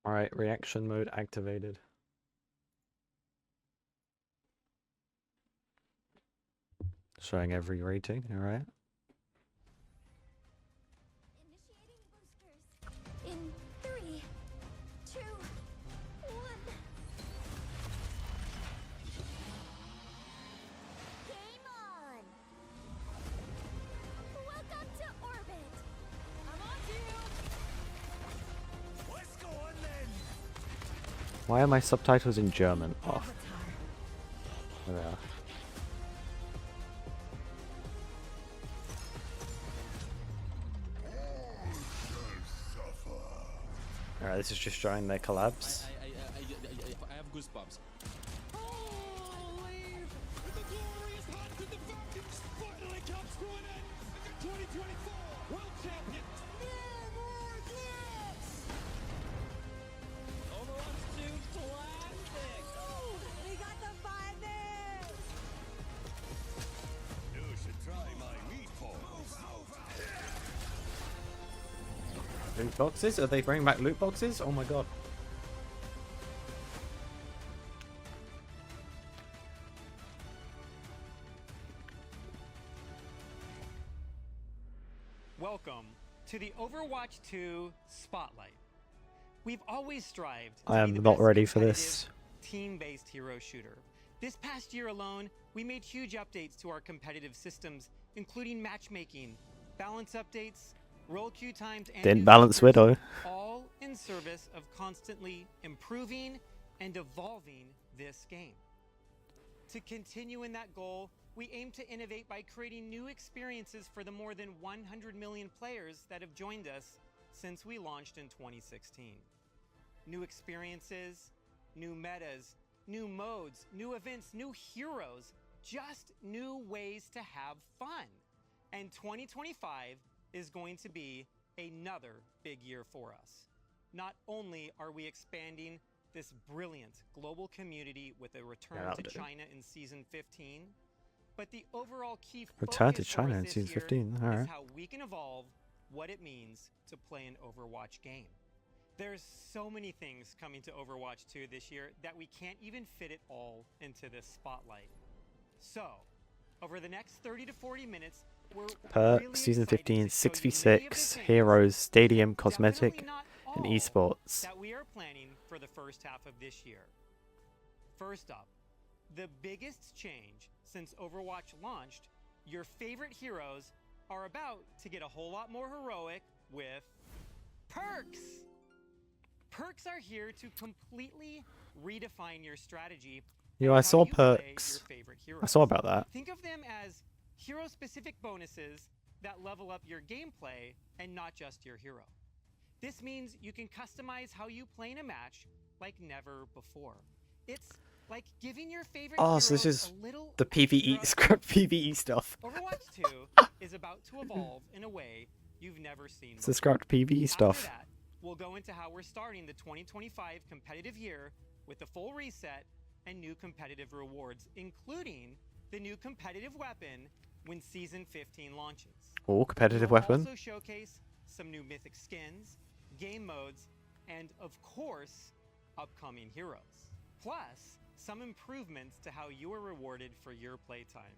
Alright, reaction mode activated. Showing every rating, alright. Initiating boosters in 3, 2, 1. Game on! Welcome to orbit! I'm on to you! Let's go on then! Why are my subtitles in German? Oh, there they are. Alright, this is just showing their collabs. I have goosebumps. Holy! The glorious hunt of the Falcons finally comes to an end! The 2024 World Champions! No more glimpse! Overwatch 2 Classic! We got the finals! You should try my meatballs. Loot boxes? Are they bringing back loot boxes? Oh my god. Welcome to the Overwatch 2 Spotlight. We've always strived to I be am the not best ready for competitive, this. team-based hero shooter. This past year alone, we made huge updates to our competitive systems, including matchmaking, balance updates, roll queue times, and Didn't new balance features, Widow. all in service of constantly improving and evolving this game. To continue in that goal, we aim to innovate by creating new experiences for the more than 100 million players that have joined us since we launched in 2016. New experiences, new metas, new modes, new events, new heroes, just new ways to have fun. And 2025 is going to be another big year for us. Not only are we expanding this brilliant global community with a return that'll to do. China in season 15, but the overall key Return to focus for China us in this season year 15, is alright. how we can evolve what it means to play an Overwatch game. There's so many things coming to Overwatch 2 this year that we can't even fit it all into this spotlight. So, over the next 30 to 40 minutes, we're Per really season excited 15, to show you many of the 6v6, things, heroes, stadium, but cosmetic, definitely not and all, esports. that we are planning for the first half of this year. First up, the biggest change since Overwatch launched, your favorite heroes are about to get a whole lot more heroic with perks. Perks are here to completely redefine your strategy. Yo, and I how saw you play perks. your favorite I saw heroes. about that. Think of them as hero-specific bonuses that level up your gameplay and not just your hero. This means you can customize how you play in a match like never before. It's like giving your favorite Oh, so this heroes is a little the PvE, extra script PvE stuff. Overwatch 2 is about to evolve in a way you've never seen It's the before. script PvE After stuff. that, we'll go into how we're starting the 2025 competitive year with a full reset and new competitive rewards, including the new competitive weapon when Season 15 launches. Oh, competitive We'll weapon. also showcase some new mythic skins, game modes, and of course, upcoming heroes. Plus, some improvements to how you are rewarded for your playtime,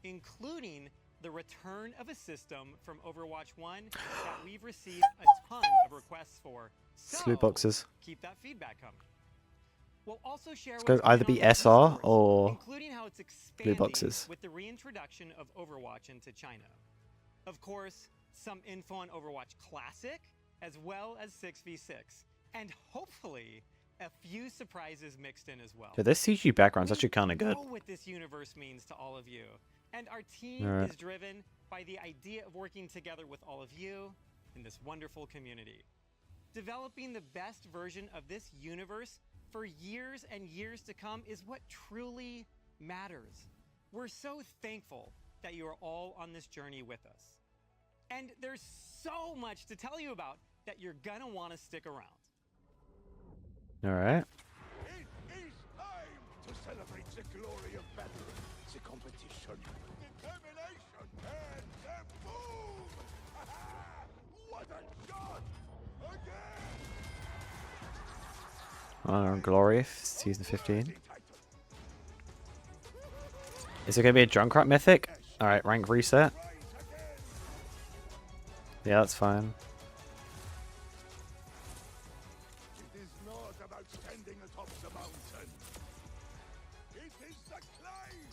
including the return of a system from Overwatch 1 that we've received a ton of requests for. So, Loot boxes. keep that feedback coming. We'll also share It's what's going to either going be on with SR esports, or including how it's expanding boxes. with the reintroduction of Overwatch into China. Of course, some info on Overwatch Classic, as well as 6v6, and hopefully a few surprises mixed in as well. Yeah, this CG background's We actually kind of good. know what this universe means to all of you, and our team Alright. is driven by the idea of working together with all of you in this wonderful community. Developing the best version of this universe for years and years to come is what truly matters. We're so thankful that you are all on this journey with us. And there's so much to tell you about that you're gonna want to stick around. Alright. It is time to celebrate the glory of battle, the competition, determination, and the boom! What a shot! Again! Glory, season 15. Is it gonna be a Junkrat mythic? Alright, rank reset. Yeah, that's fine. It is not about standing atop the mountain. It is the climb.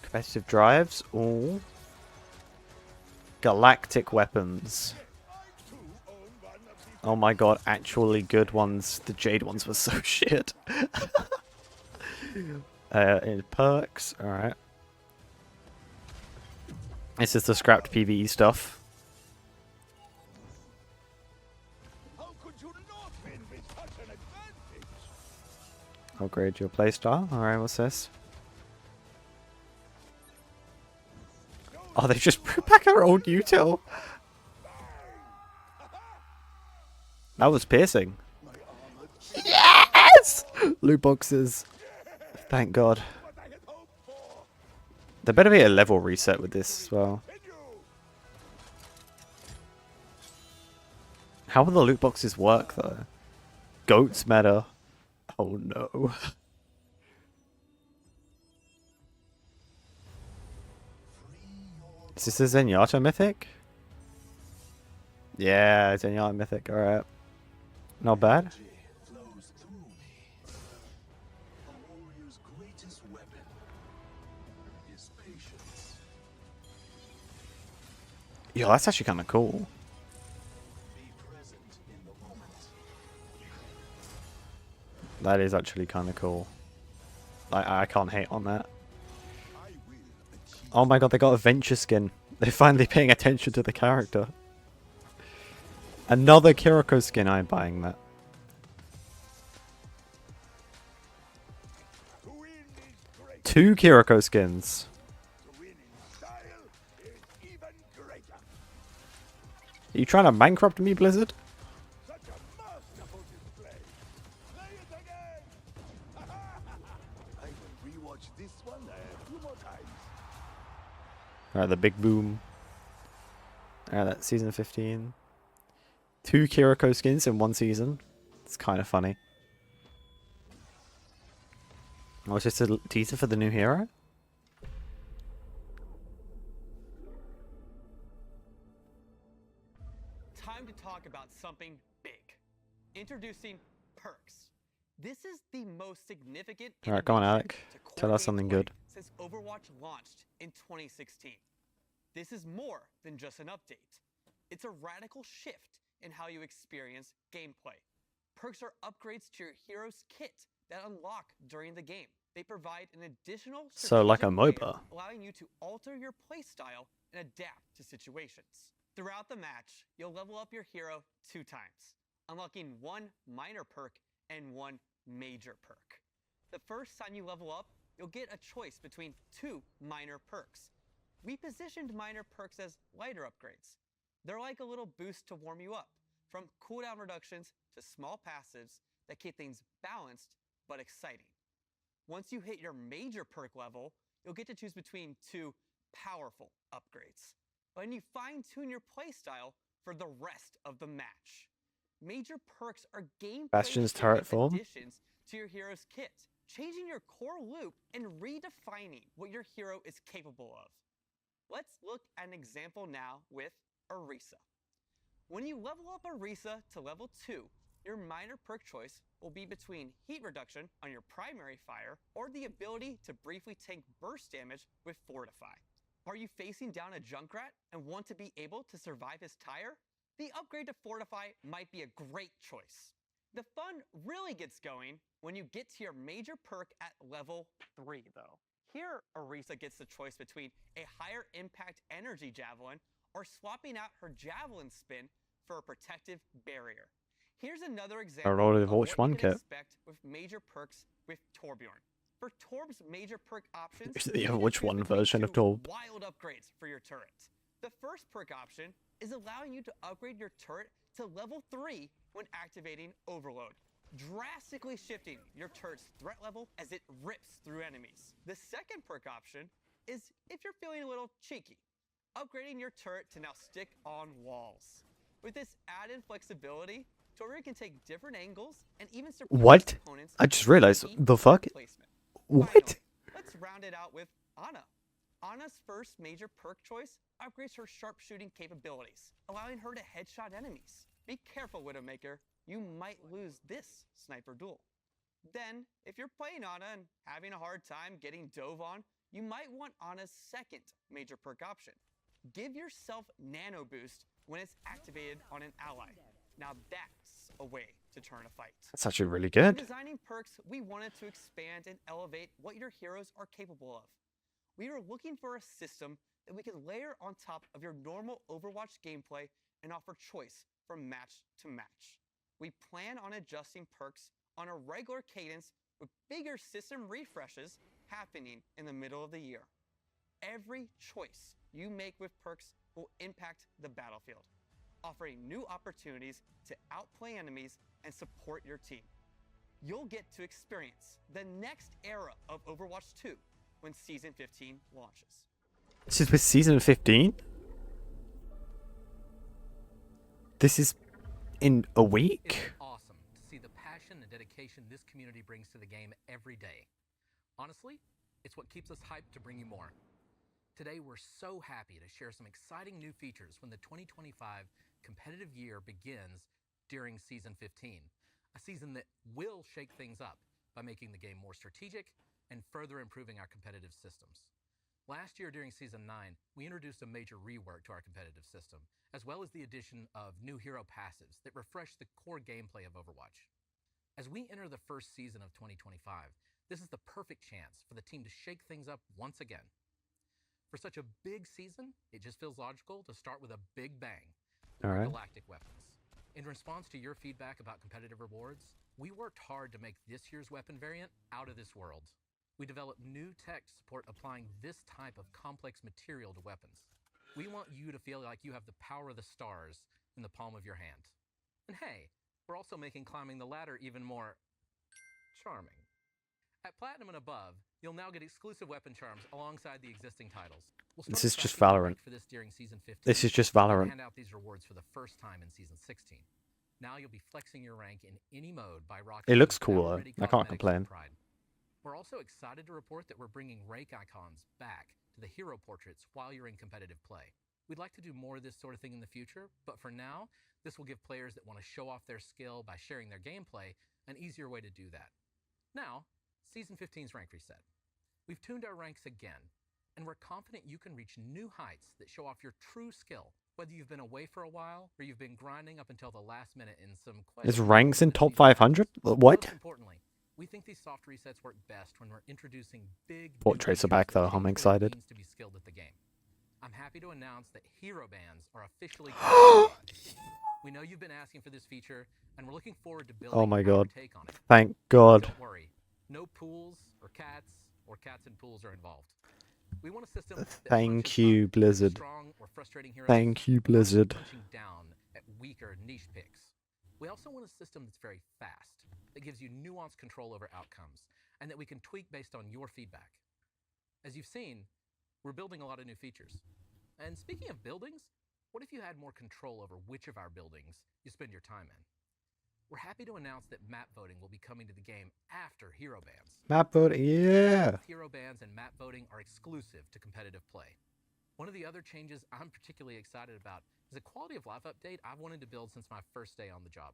Competitive drives. Ooh. Galactic weapons. I too own one of the Oh my god, actually good ones. The Jade ones were so shit. In perks, alright. This is the scrapped PvE stuff. How could you not win with such an advantage? Upgrade your playstyle. Alright, what's this? Oh, they just brought back our old util. That was piercing. Yes! Loot boxes. Thank God. What I had hoped for. There better be a level reset with this as well. Continue. How will the loot boxes work though? Goats matter. Oh no. Is this a Zenyatta mythic? Yeah, Zenyatta mythic, alright. Not bad. Flows through me. A warrior's greatest weapon is patience. Yo, that's actually kind of cool. Be present in the moment. That is actually kind of cool. I can't hate on that. I will achieve. Oh my god, they got a Venture skin. They're finally paying attention to the character. Another Kiriko skin, I'm buying that. To win is great. 2 Kiriko skins. To win in style is even greater. Are you trying to bankrupt me, Blizzard? Such a masterful display. Play it again. I will rewatch this one a few more times. Alright, the big boom. Alright, that's season 15. 2 Kiriko skins in 1 season. It's kind of funny. Oh, it's just a teaser for the new hero? Time to talk about something big. Introducing perks. This is the most significant Alright, come on, innovation Alec. to core Tell us something gameplay good. since Overwatch launched in 2016. This is more than just an update. It's a radical shift in how you experience gameplay. Perks are upgrades to your hero's kit that unlock during the game. They provide an additional So, like a strategic MOBA. layer, allowing you to alter your playstyle and adapt to situations. Throughout the match, you'll level up your hero 2 times, unlocking 1 minor perk and 1 major perk. The first time you level up, you'll get a choice between 2 minor perks. We positioned minor perks as lighter upgrades. They're like a little boost to warm you up, from cooldown reductions to small passives that keep things balanced but exciting. Once you hit your major perk level, you'll get to choose between 2 powerful upgrades, letting you fine-tune your playstyle for the rest of the match. Major perks are Bastion's turret form. additions to your hero's kit, changing your core loop and redefining what your hero is capable of. Let's look at an example now with Orisa. When you level up Orisa to level 2, your minor perk choice will be between heat reduction on your primary fire or the ability to briefly tank burst damage with Fortify. Are you facing down a Junkrat and want to be able to survive his tire? The upgrade to Fortify might be a great choice. The fun really gets going when you get to your major perk at level 3 though. Here, Orisa gets the choice between a higher impact energy javelin or swapping out her javelin spin for a protective barrier. Here's another example already of watched what one you can kit. expect with major perks with Torbjorn. For Torb's major perk options, Is it the you can Overwatch choose 1 between version of 2 Torb? wild upgrades for your turret. The first perk option is allowing you to upgrade your turret to level 3 when activating Overload, drastically shifting your turret's threat level as it rips through enemies. The second perk option is if you're feeling a little cheeky, upgrading your turret to now stick on walls. With this added flexibility, story can take different angles and even surprise What? opponents I just with realized. key The fuck? placement. What? Finally, let's round it out with Ana. Ana's first major perk choice upgrades her sharpshooting capabilities, allowing her to headshot enemies. Be careful, Widowmaker. You might lose this sniper duel. Then, if you're playing Ana and having a hard time getting dove on, you might want Ana's second major perk option. Give yourself Nano Boost when it's activated on an ally. Now that's a way to turn a fight. That's actually really When good. designing perks, we wanted to expand and elevate what your heroes are capable of. We were looking for a system that we could layer on top of your normal Overwatch gameplay and offer choice from match to match. We plan on adjusting perks on a regular cadence with bigger system refreshes happening in the middle of the year. Every choice you make with perks will impact the battlefield, offering new opportunities to outplay enemies and support your team. You'll get to experience the next era of Overwatch 2 when Season 15 launches. This is with season 15? This is in a It's week? awesome to see the passion and dedication this community brings to the game every day. Honestly, it's what keeps us hyped to bring you more. Today, we're so happy to share some exciting new features when the 2025 competitive year begins during Season 15, a season that will shake things up by making the game more strategic and further improving our competitive systems. Last year during Season 9, we introduced a major rework to our competitive system, as well as the addition of new hero passives that refresh the core gameplay of Overwatch. As we enter the first season of 2025, this is the perfect chance for the team to shake things up once again. For such a big season, it just feels logical to start with a big bang. All right. Galactic weapons. In response to your feedback about competitive rewards, we worked hard to make this year's weapon variant out of this world. We developed new tech to support applying this type of complex material to weapons. We want you to feel like you have the power of the stars in the palm of your hand. And hey, we're also making climbing the ladder even more charming. At Platinum and above, you'll now get exclusive weapon charms alongside the existing titles. We'll This start is just tracking the Valorant. rank for this during Season 15. This is just and Valorant. hand out these rewards for the first time in Season 16. Now you'll be flexing your rank in any mode by rocking It looks these cool, though. battle-ready I can't cosmetics with complain. pride. We're also excited to report that we're bringing rake icons back to the hero portraits while you're in competitive play. We'd like to do more of this sort of thing in the future, but for now, this will give players that want to show off their skill by sharing their gameplay an easier way to do that. Now, Season 15's rank reset. We've tuned our ranks again, and we're confident you can reach new heights that show off your true skill, whether you've been away for a while or you've been grinding up until the last minute in some Is questionable ranks in moments top Season 500? 15. What? Most importantly, we think these soft resets work best when we're introducing big Portraits new are back, features that though. I'm change what it excited. means to be skilled at the game. I'm happy to announce that hero bans are officially complete. We know you've been asking for this feature, and we're looking forward to building Oh my our God. take on it. Thank God. Don't worry, no pools or cats and pools are involved. We want a system that Thank punches you, up at Blizzard. strong or frustrating heroes Thank you, without Blizzard. punching down at weaker niche picks. We also want a system that's very fast, that gives you nuanced control over outcomes, and that we can tweak based on your feedback. As you've seen, we're building a lot of new features. And speaking of buildings, what if you had more control over which of our buildings you spend your time in? We're happy to announce that map voting will be coming to the game after hero bans. Map voting, yeah. Hero bans and map voting are exclusive to competitive play. One of the other changes I'm particularly excited about is a quality of life update I've wanted to build since my first day on the job.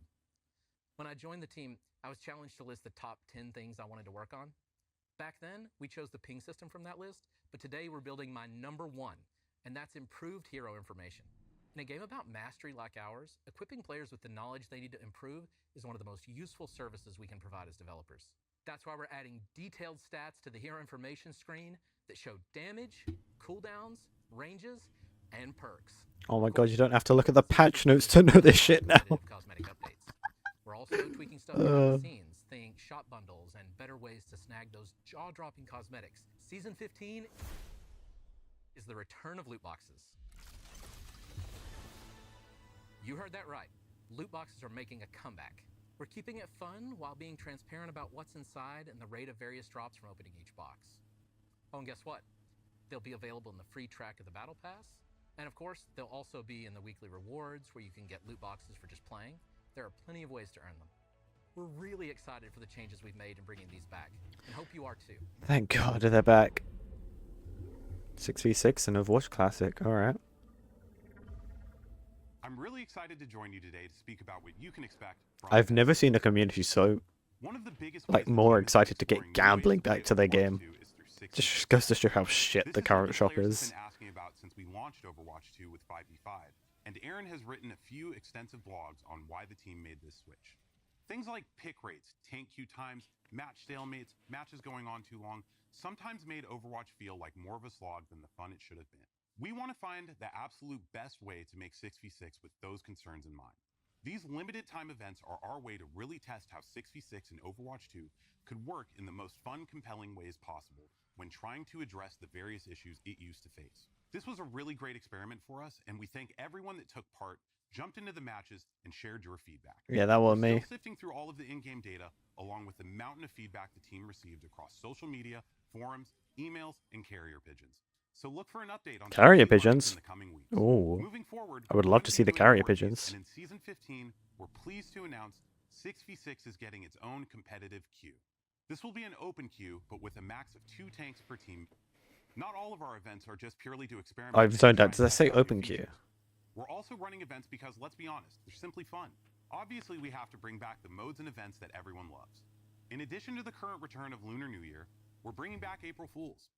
When I joined the team, I was challenged to list the top 10 things I wanted to work on. Back then, we chose the ping system from that list, but today we're building my number one, and that's improved hero information. In a game about mastery like ours, equipping players with the knowledge they need to improve is one of the most useful services we can provide as developers. That's why we're adding detailed stats to the hero information screen that show damage, cooldowns, ranges, and perks. Oh my God, you don't have to look at the patch notes to know this shit now. Competitive cosmetic updates. We're also tweaking stuff behind the scenes, think shop bundles and better ways to snag those jaw-dropping cosmetics. Season 15 is the return of loot boxes. You heard that right. Loot boxes are making a comeback. We're keeping it fun while being transparent about what's inside and the rate of various drops from opening each box. Oh, and guess what? They'll be available in the free track of the Battle Pass. And of course, they'll also be in the weekly rewards where you can get loot boxes for just playing. there are plenty of ways to earn them. We're really excited for the changes we've made in bringing these back, and hope you are too. Thank God they're back. 6v6 and Overwatch Classic. Alright. I'm really excited to join you today to speak about what you can expect from I've the never next seen a season. community so One of the biggest like ways the more team is excited to get exploring new ways gambling play back to their Overwatch game. 2 is through 6v6. Just goes to show how shit This the is current something shop players is. have been asking about since we launched Overwatch 2 with 5v5, and Aaron has written a few extensive blogs on why the team made this switch. Things like pick rates, tank queue times, match stalemates, matches going on too long, sometimes made Overwatch feel like more of a slog than the fun it should have been. We want to find the absolute best way to make 6v6 with those concerns in mind. These limited time events are our way to really test how 6v6 in Overwatch 2 could work in the most fun, compelling ways possible when trying to address the various issues it used to face. This was a really great experiment for us, and we thank everyone that took part, jumped into the matches, and shared your feedback. Yeah, that was We're me. still sifting through all of the in-game data, along with the mountain of feedback the team received across social media, forums, emails, and carrier pigeons. So look for an update on Carrier some key lines pigeons? in the coming weeks. Ooh. Moving forward, I would we're love going to be see the doing carrier more of these, pigeons. And in season 15, we're pleased to announce 6v6 is getting its own competitive queue. This will be an open queue, but with a max of 2 tanks per team. Not all of our events are just purely to experiment. I've and zoned try out. Does that say out new open queue? features. We're also running events because, let's be honest, they're simply fun. Obviously, we have to bring back the modes and events that everyone loves. In addition to the current return of Lunar New Year, we're bringing back April Fools.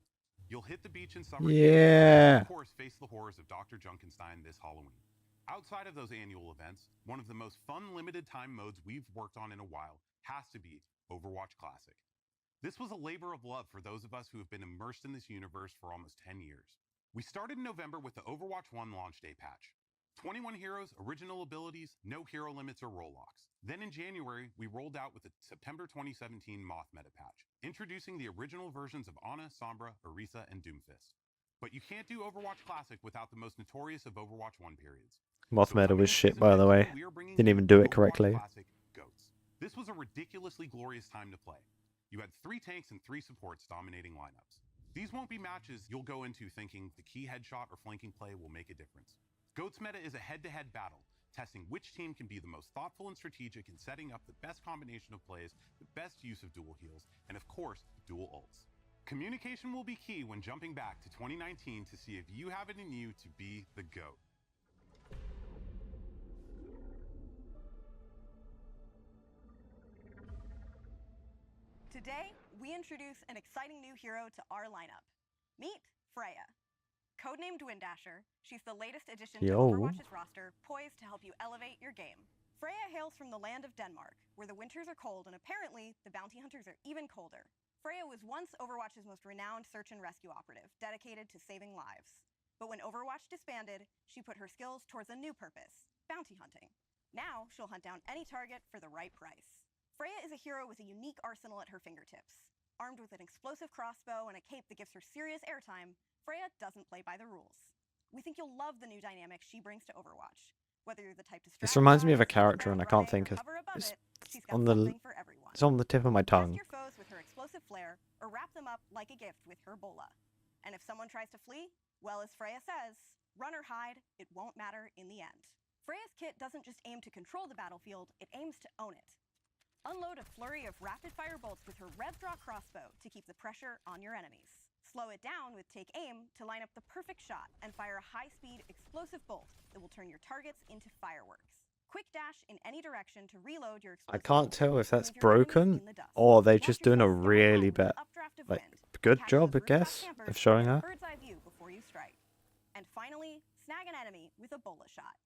You'll hit the beach in summer, Yeah. and of course, face the horrors of Dr. Junkenstein this Halloween. Outside of those annual events, one of the most fun limited time modes we've worked on in a while has to be Overwatch Classic. This was a labor of love for those of us who have been immersed in this universe for almost 10 years. We started in November with the Overwatch 1 launch day patch. 21 heroes, original abilities, no hero limits or role locks. Then in January, we rolled out with the September 2017 Moth meta patch, introducing the original versions of Ana, Sombra, Orisa, and Doomfist. But you can't do Overwatch Classic without the most notorious of Overwatch 1 periods. Moth So meta coming was in shit, season by the 15, way. we are bringing Didn't you even do it Overwatch correctly. Classic GOATs. This was a ridiculously glorious time to play. You had 3 tanks and 3 supports dominating lineups. These won't be matches you'll go into thinking the key headshot or flanking play will make a difference. GOATs meta is a head-to-head battle, testing which team can be the most thoughtful and strategic in setting up the best combination of plays, the best use of dual heals, and of course, dual ults. Communication will be key when jumping back to 2019 to see if you have it in you to be the GOAT. Today, we introduce an exciting new hero to our lineup. Meet Freya. Codenamed Windasher, she's the latest addition to Yo. Overwatch's roster, poised to help you elevate your game. Freya hails from the land of Denmark, where the winters are cold and apparently the bounty hunters are even colder. Freya was once Overwatch's most renowned search and rescue operative, dedicated to saving lives. But when Overwatch disbanded, she put her skills towards a new purpose, bounty hunting. Now, she'll hunt down any target for the right price. Freya is a hero with a unique arsenal at her fingertips. Armed with an explosive crossbow and a cape that gives her serious airtime, Freya doesn't play by the rules. We think you'll love the new dynamic she brings to Overwatch. Whether you're the type to This reminds me of a strategize, character, and I can't running, think or of. hover above It's it, she's got on the. something for everyone. It's on the tip of my Test tongue. your foes with her explosive flare, or wrap them up like a gift with her bola. And if someone tries to flee, well, as Freya says, run or hide, it won't matter in the end. Freya's kit doesn't just aim to control the battlefield, it aims to own it. Unload a flurry of rapid-fire bolts with her rev-draw crossbow to keep the pressure on your enemies. Slow it down with Take Aim to line up the perfect shot and fire a high-speed, explosive bolt that will turn your targets into fireworks. Quick dash in any direction to reload your I explosive can't bolt tell if to that's leave your enemies broken in the dust. or they're Watch just doing a yourself scout really home with bad, an updraft of like, wind. good Catch job, those I guess, rooftop campers of showing and her. bird's eye view before you strike. And finally, snag an enemy with a bola shot.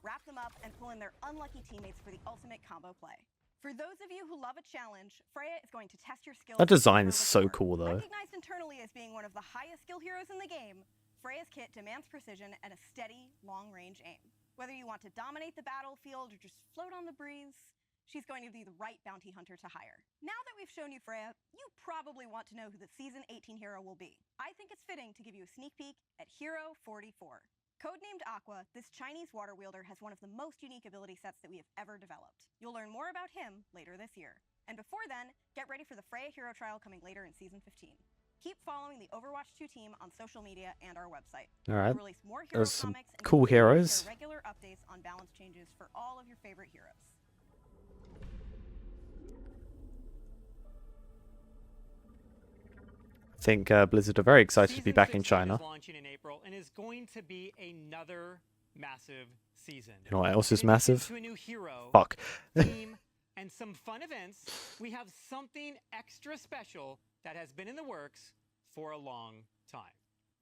Wrap them up and pull in their unlucky teammates for the ultimate combo play. For those of you who love a challenge, Freya is going to test your skills. That design is as so never cool, before. though. Recognized internally as being one of the highest skill heroes in the game, Freya's kit demands precision and a steady, long-range aim. Whether you want to dominate the battlefield or just float on the breeze, she's going to be the right bounty hunter to hire. Now that we've shown you Freya, you probably want to know who the Season 18 hero will be. I think it's fitting to give you a sneak peek at Hero 44. Codenamed Aqua, this Chinese water wielder has one of the most unique ability sets that we have ever developed. You'll learn more about him later this year. And before then, get ready for the Freya Hero Trial coming later in Season 15. Keep following the Overwatch 2 team on social media and our website. Alright. We'll release more hero There's some comics and cool we'll heroes. share regular updates on balance changes for all of your favorite heroes. think Blizzard are very excited to be Season back in 16 China. is launching in April and is going to be another massive season. You know what else is In addition massive? to a new hero, Fuck. team, and some fun events, we have something extra special that has been in the works for a long time.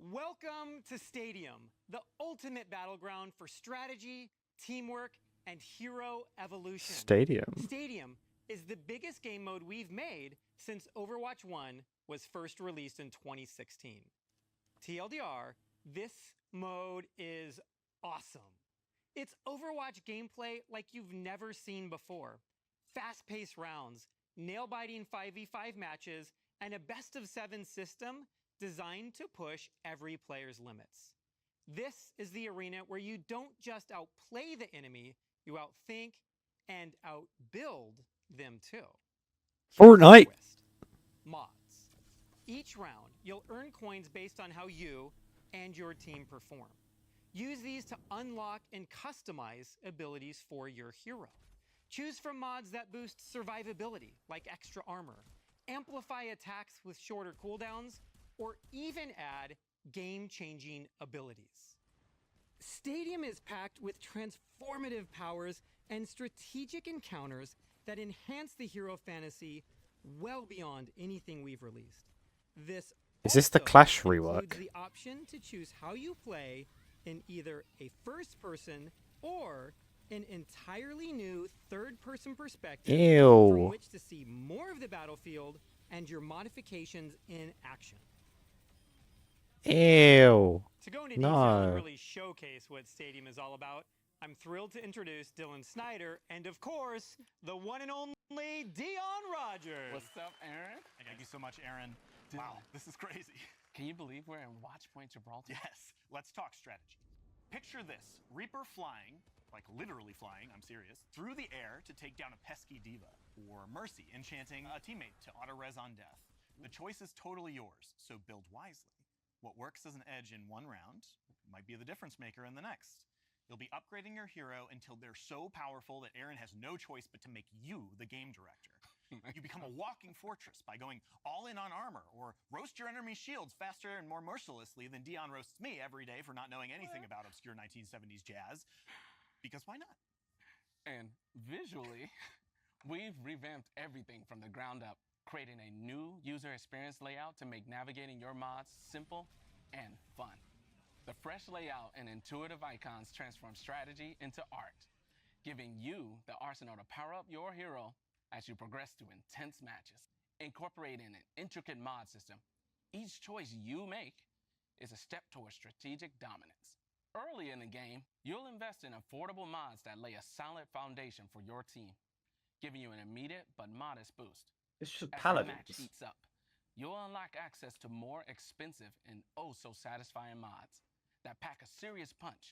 Welcome to Stadium, the ultimate battleground for strategy, teamwork, and hero evolution. Stadium. Stadium is the biggest game mode we've made since Overwatch 1 was first released in 2016. TLDR, this mode is awesome. It's Overwatch gameplay like you've never seen before. Fast-paced rounds, nail-biting 5v5 matches, and a best-of-7 system designed to push every player's limits. This is the arena where you don't just outplay the enemy, you outthink and outbuild them too. Fortnite. Twist. Mods. Each round, you'll earn coins based on how you and your team perform. Use these to unlock and customize abilities for your hero. Choose from mods that boost survivability, like extra armor, amplify attacks with shorter cooldowns, or even add game-changing abilities. Stadium is packed with transformative powers and strategic encounters that enhance the hero fantasy well beyond anything we've released. Is this the also Clash includes rework? the option to choose how you play in either a first-person or an entirely new third-person perspective Ew. from which to see more of the battlefield and your modifications in action. Ew. To go into detail and No. really showcase what Stadium is all about, I'm thrilled to introduce Dylan Snyder and, of course, the one and only Dion Rogers. What's up, Aaron? Thank you so much, Aaron. Wow, this is crazy. Can you believe we're in Watchpoint Gibraltar? Yes, let's talk strategy. Picture this, Reaper flying, like literally flying, I'm serious, through the air to take down a pesky diva, or Mercy enchanting a teammate to auto-res on death. The choice is totally yours, so build wisely. What works as an edge in one round might be the difference maker in the next. You'll be upgrading your hero until they're so powerful that Aaron has no choice but to make you the game director. You become a walking fortress by going all in on armor, or roast your enemy shields faster and more mercilessly than Dion roasts me every day for not knowing anything about obscure 1970s jazz. Because why not? And visually, we've revamped everything from the ground up, creating a new user experience layout to make navigating your mods simple and fun. The fresh layout and intuitive icons transform strategy into art, giving you the arsenal to power up your hero as you progress through intense matches. Incorporating an intricate mod system, each choice you make is a step towards strategic dominance. Early in the game, you'll invest in affordable mods that lay a solid foundation for your team, giving you an immediate but modest boost. It's just As the paladins. match heats up, you'll unlock access to more expensive and oh-so-satisfying mods that pack a serious punch,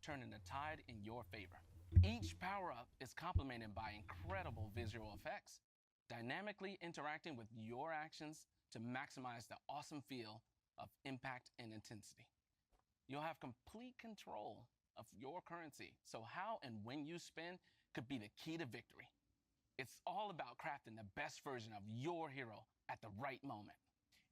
turning the tide in your favor. Each power-up is complemented by incredible visual effects, dynamically interacting with your actions to maximize the awesome feel of impact and intensity. You'll have complete control of your currency, so how and when you spend could be the key to victory. It's all about crafting the best version of your hero at the right moment.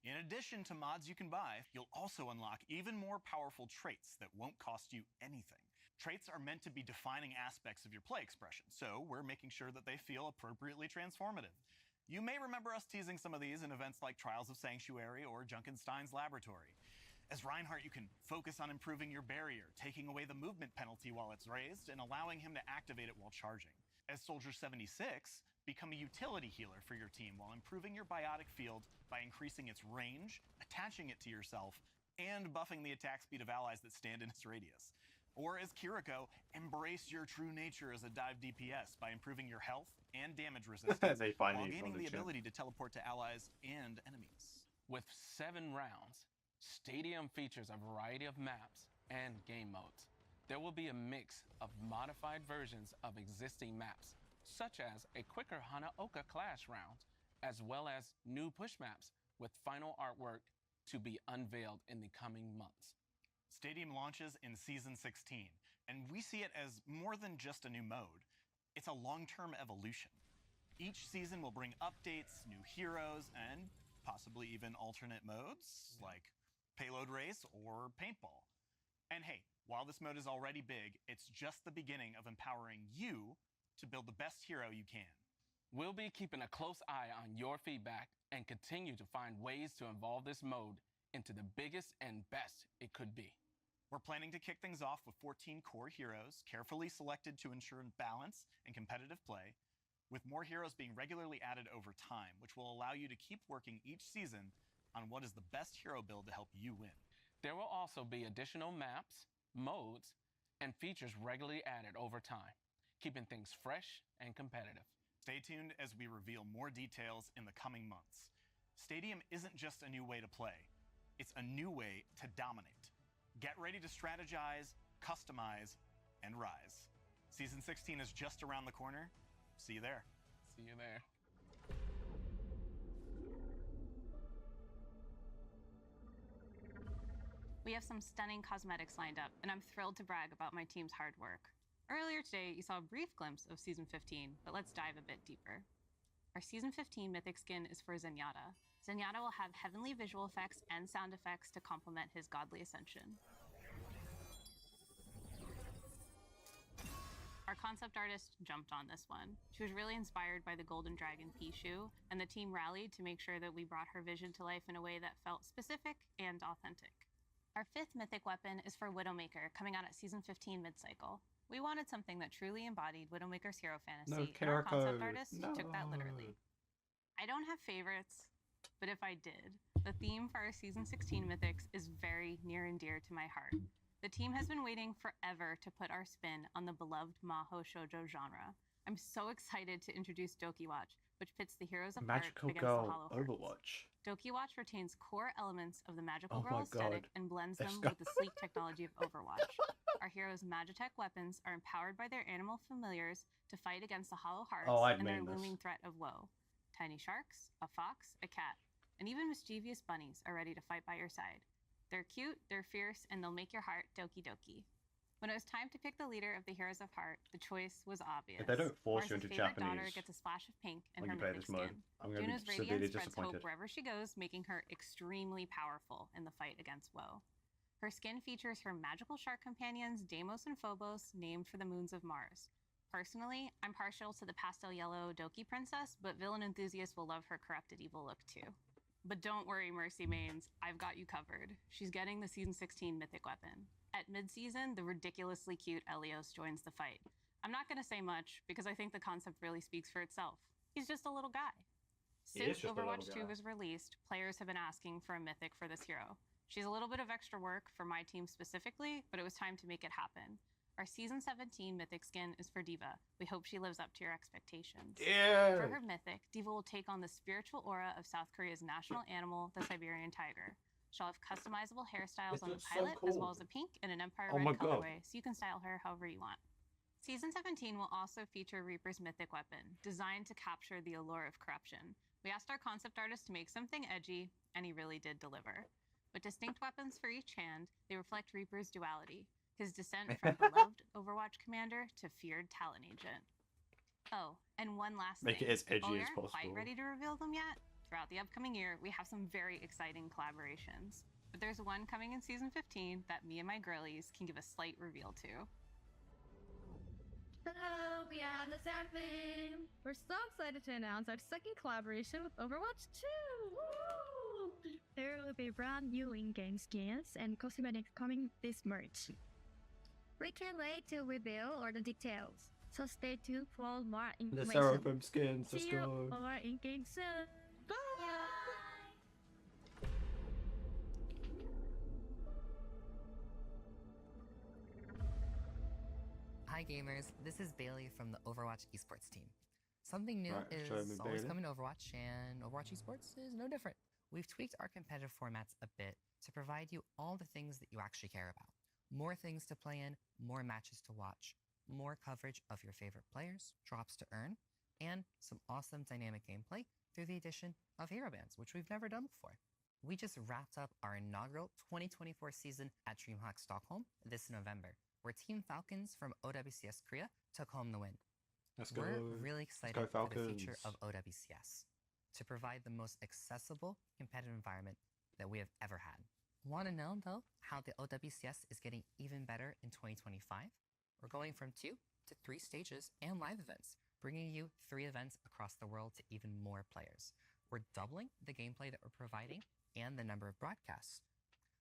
In addition to mods you can buy, you'll also unlock even more powerful traits that won't cost you anything. Traits are meant to be defining aspects of your play expression, so we're making sure that they feel appropriately transformative. You may remember us teasing some of these in events like Trials of Sanctuary or Junkenstein's Laboratory. As Reinhardt, you can focus on improving your barrier, taking away the movement penalty while it's raised, and allowing him to activate it while charging. As Soldier 76, become a utility healer for your team while improving your biotic field by increasing its range, attaching it to yourself, and buffing the attack speed of allies that stand in its radius. Or as Kiriko, embrace your true nature as a dive DPS by improving your health and damage resistance They while finally gaining the acknowledge it. ability to teleport to allies and enemies. With 7 rounds, Stadium features a variety of maps and game modes. There will be a mix of modified versions of existing maps, such as a quicker Hanaoka Clash round, as well as new push maps with final artwork to be unveiled in the coming months. Stadium launches in Season 16, and we see it as more than just a new mode. It's a long-term evolution. Each season will bring updates, new heroes, and possibly even alternate modes like payload race or paintball. And hey, while this mode is already big, it's just the beginning of empowering you to build the best hero you can. We'll be keeping a close eye on your feedback and continue to find ways to evolve this mode into the biggest and best it could be. We're planning to kick things off with 14 core heroes, carefully selected to ensure balance and competitive play, with more heroes being regularly added over time, which will allow you to keep working each season on what is the best hero build to help you win. There will also be additional maps, modes, and features regularly added over time, keeping things fresh and competitive. Stay tuned as we reveal more details in the coming months. Stadium isn't just a new way to play, it's a new way to dominate. Get ready to strategize, customize, and rise. Season 16 is just around the corner. See you there. See you there. We have some stunning cosmetics lined up, and I'm thrilled to brag about my team's hard work. Earlier today, you saw a brief glimpse of Season 15, but let's dive a bit deeper. Our Season 15 Mythic skin is for Zenyatta. Zenyatta will have heavenly visual effects and sound effects to complement his godly ascension. Our concept artist jumped on this one. She was really inspired by the Golden Dragon Pichu, and the team rallied to make sure that we brought her vision to life in a way that felt specific and authentic. Our 5th Mythic weapon is for Widowmaker, coming out at Season 15 mid-cycle. We wanted something that truly embodied Widowmaker's hero fantasy, and our concept artist took that literally. I don't have favorites, but if I did, the theme for our Season 16 Mythics is very near and dear to my heart. The team has been waiting forever to put our spin on the beloved Mahou Shoujo genre. I'm so excited to introduce Doki Watch, which pits the heroes of Magical Heart against Girl the Hollow Hearts. Overwatch. Doki Watch retains core elements of the Magical Oh Girl my aesthetic God. and blends Let's them go. with the sleek technology of Overwatch. Our heroes' Magitech weapons are empowered by their animal familiars to fight against the Hollow Hearts Oh, I'd and their main this. looming threat of woe. Tiny sharks, a fox, a cat, and even mischievous bunnies are ready to fight by your side. They're cute, they're fierce, and they'll make your heart doki doki. When it was time to pick the leader of the Heroes of Heart, the choice was obvious. If they don't force you Mars' into favorite daughter Japanese gets a splash of pink in when her you play mythic this mode, skin. I'm going to Juno's be severely radiance spreads disappointed. hope wherever she goes, making her extremely powerful in the fight against woe. Her skin features her magical shark companions Deimos and Phobos, named for the moons of Mars. Personally, I'm partial to the pastel yellow Doki princess, but villain enthusiasts will love her corrupted evil look too. But don't worry, Mercy Mains, I've got you covered. She's getting the Season 16 Mythic weapon. At mid-season, the ridiculously cute Elios joins the fight. I'm not going to say much, because I think the concept really speaks for itself. He's just a little guy. He is Since just a little Overwatch 2 guy. was released, players have been asking for a Mythic for this hero. She's a little bit of extra work for my team specifically, but it was time to make it happen. Our Season 17 Mythic skin is for Diva. We hope she lives up to your expectations. Yeah. For her Mythic, Diva will take on the spiritual aura of South Korea's national animal, the Siberian tiger. She'll have customizable hairstyles This on the looks so pilot, as well cool. as a pink and an Empire Oh Red my God. colorway, so you can style her however you want. Season 17 will also feature Reaper's Mythic weapon, designed to capture the allure of corruption. We asked our concept artist to make something edgy, and he really did deliver. With distinct weapons for each hand, they reflect Reaper's duality, his descent from beloved Overwatch commander to feared Talon agent. Oh, and one last Make thing. it as edgy While we as aren't quite possible. ready to reveal them yet, throughout the upcoming year, we have some very exciting collaborations. But there's one coming in Season 15 that me and my girlies can give a slight reveal to. Hello, we are the Sapling. We're so excited to announce our second collaboration with Overwatch 2. Woo! There will be brand new in-game skins and cosmetics coming this March. We can't wait to reveal all the details, so stay tuned for more The information. Seraphim skins, let's See you go. all in-game soon. Bye! Hi gamers, this is Bailey from the Overwatch esports team. Something new Right, is show me always Bailey. coming to Overwatch, and Overwatch esports is no different. We've tweaked our competitive formats a bit to provide you all the things that you actually care about. More things to play in, more matches to watch, more coverage of your favorite players, drops to earn, and some awesome dynamic gameplay through the addition of hero bands, which we've never done before. We just wrapped up our inaugural 2024 season at DreamHack Stockholm this November, where Team Falcons from OWCS Korea took home the win. Let's go. We're really Let's excited go for the future Falcons. of OWCS. to provide the most accessible competitive environment that we have ever had. Want to know, though, how the OWCS is getting even better in 2025? We're going from 2 to 3 stages and live events, bringing you 3 events across the world to even more players. We're doubling the gameplay that we're providing and the number of broadcasts.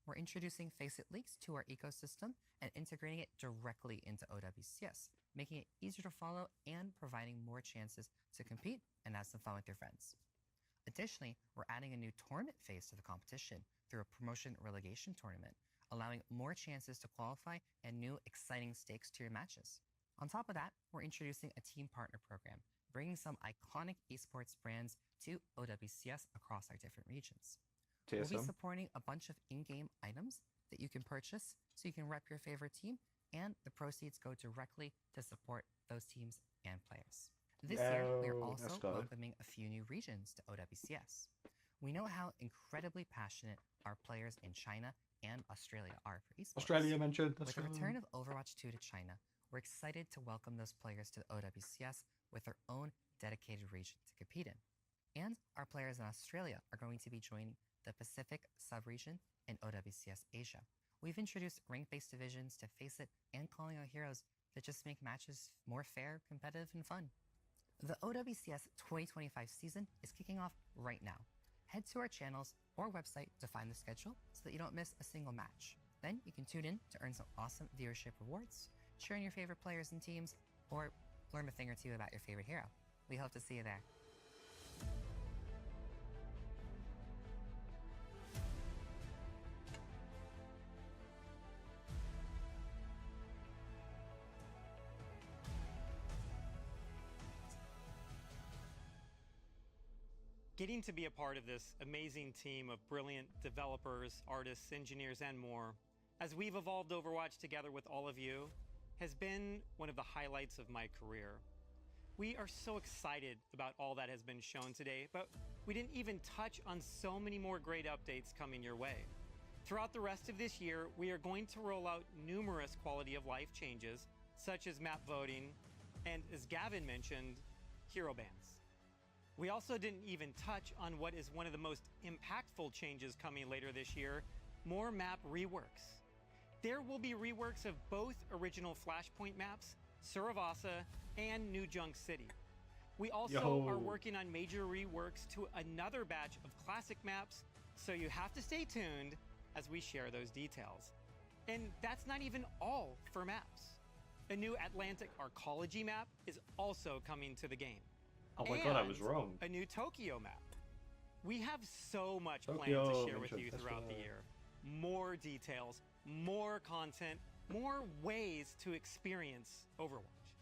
We're introducing Faceit Leagues to our ecosystem and integrating it directly into OWCS, making it easier to follow and providing more chances to compete and have some fun with your friends. Additionally, we're adding a new tournament phase to the competition through a promotion relegation tournament, allowing more chances to qualify and new exciting stakes to your matches. On top of that, we're introducing a team partner program, bringing some iconic esports brands to OWCS across our different regions. We'll be supporting a bunch of in-game items that you can purchase so you can rep your favorite team, and the proceeds go directly to support those teams and players. This year, we are also welcoming a few new regions to OWCS. We know how incredibly passionate our players in China and Australia are for esports. Australia mentioned. With the return of Overwatch 2 to China, we're excited to welcome those players to OWCS with their own dedicated region to compete in. And our players in Australia are going to be joining the Pacific sub-region in OWCS Asia. We've introduced rank-based divisions to Faceit and Calling Out Heroes that just make matches more fair, competitive, and fun. The OWCS 2025 season is kicking off right now. Head to our channels or website to find the schedule so that you don't miss a single match. Then you can tune in to earn some awesome viewership rewards, cheer on your favorite players and teams, or learn a thing or two about your favorite hero. We hope to see you there. Getting to be a part of this amazing team of brilliant developers, artists, engineers, and more, as we've evolved Overwatch together with all of you, has been one of the highlights of my career. We are so excited about all that has been shown today, but we didn't even touch on so many more great updates coming your way. Throughout the rest of this year, we are going to roll out numerous quality of life changes, such as map voting, and as Gavin mentioned, hero bans. We also didn't even touch on what is one of the most impactful changes coming later this year, more map reworks. There will be reworks of both original Flashpoint maps, Suravasa, and New Junk City. We also are working on major reworks to another batch of classic maps, so you have to stay tuned as we share those details. And that's not even all for maps. A new Atlantic Arcology map is also coming to the game. Oh my god, I was wrong. A new Tokyo map. We have so much planned to share with you throughout the year. More details, more content, more ways to experience Overwatch.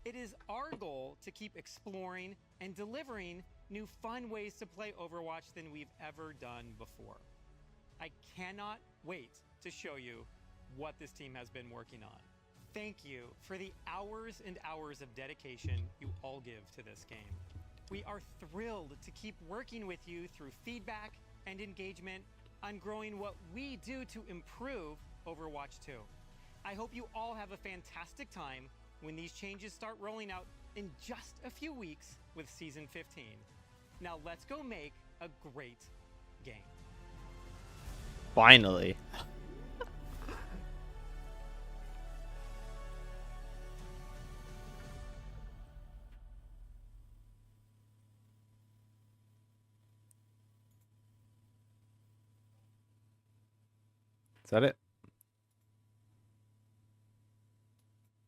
It is our goal to keep exploring and delivering new fun ways to play Overwatch than we've ever done before. I cannot wait to show you what this team has been working on. Thank you for the hours and hours of dedication you all give to this game. We are thrilled to keep working with you through feedback and engagement on growing what we do to improve Overwatch 2. I hope you all have a fantastic time when these changes start rolling out in just a few weeks with Season 15. Now let's go make a great game. Finally. Is that it?